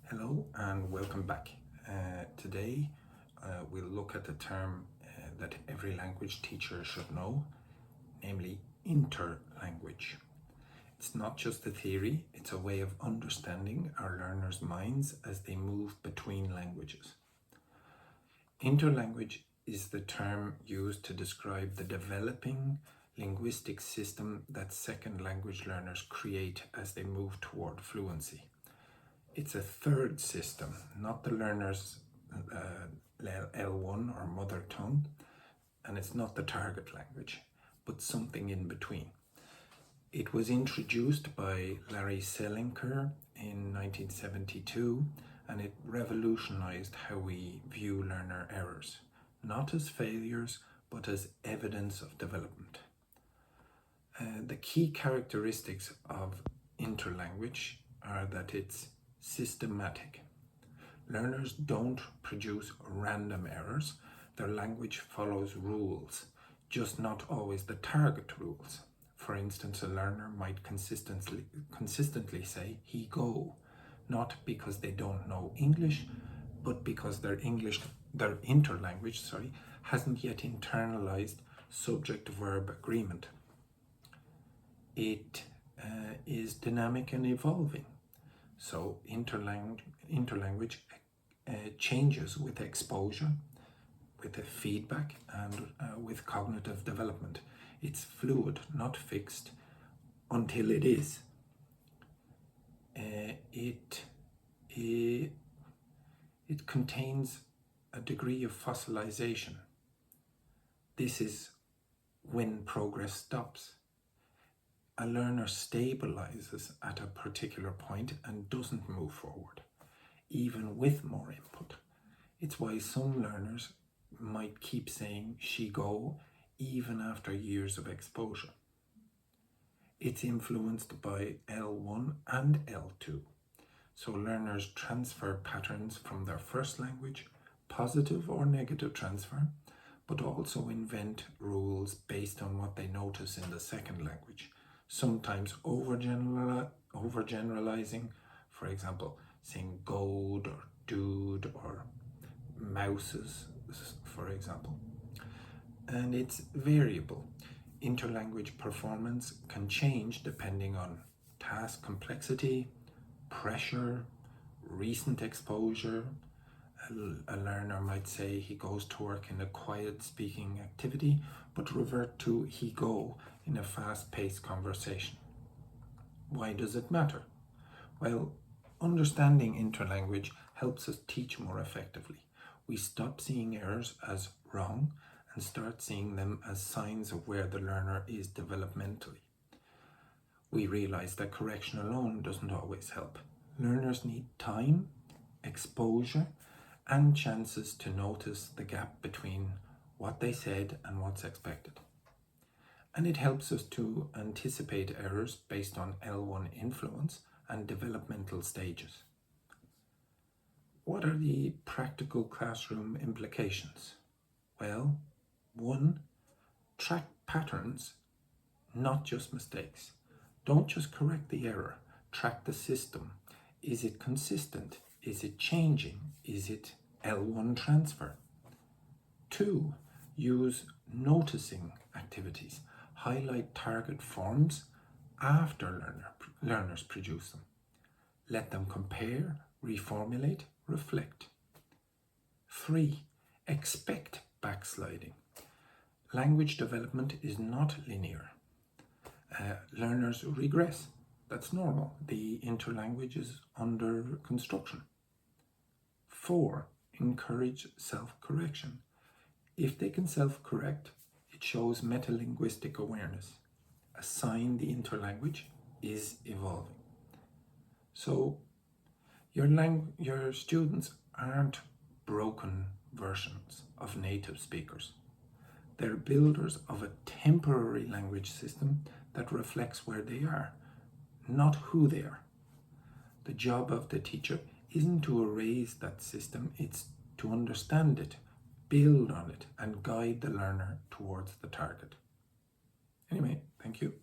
Hello and welcome back. Today we'll look at the term that every language teacher should know, namely interlanguage. It's not just a theory, it's a way of understanding our learners' minds as they move between languages. Interlanguage is the term used to describe the developing linguistic system that second language learners create as they move toward fluency. It's a third system, not the learner's L1 or mother tongue, and it's not the target language, but something in between. It was introduced by Larry Selinker in 1972, and it revolutionized how we view learner errors, not as failures, but as evidence of development. The key characteristics of interlanguage are that it's systematic. Learners don't produce random errors. Their language follows rules, just not always the target rules. For instance, a learner might consistently say he go, not because they don't know English, but because their interlanguage hasn't yet internalized subject-verb agreement. It is dynamic and evolving. So interlanguage changes with exposure, with the feedback, and with cognitive development. It's fluid, not fixed, until it is. It contains a degree of fossilization. This is when progress stops. A learner stabilizes at a particular point and doesn't move forward, even with more input. It's why some learners might keep saying she go even after years of exposure. It's influenced by L1 and L2. So learners transfer patterns from their first language, positive or negative transfer, but also invent rules based on what they notice in the second language. Sometimes overgeneralizing, for example, saying gold or dude or mouses, for example. And it's variable. Interlanguage performance can change depending on task complexity, pressure, recent exposure. A learner might say he goes to work in a quiet speaking activity, but revert to he go in a fast-paced conversation. Why does it matter? Well, understanding interlanguage helps us teach more effectively. We stop seeing errors as wrong and start seeing them as signs of where the learner is developmentally. We realize that correction alone doesn't always help. Learners need time, exposure, and chances to notice the gap between what they said and what's expected. And it helps us to anticipate errors based on L1 influence and developmental stages. What are the practical classroom implications? Well, 1, track patterns, not just mistakes. Don't just correct the error, track the system. Is it consistent? Is it changing? Is it L1 transfer? 2, use noticing activities. Highlight target forms after learners produce them. Let them compare, reformulate, reflect. 3, expect backsliding. Language development is not linear. Learners regress. That's normal. The interlanguage is under construction. 4, encourage self-correction. If they can self-correct, it shows metalinguistic awareness, a sign the interlanguage is evolving. So your students aren't broken versions of native speakers. They're builders of a temporary language system that reflects where they are, not who they are. The job of the teacher isn't to erase that system, it's to understand it, build on it, and guide the learner towards the target. Anyway, thank you.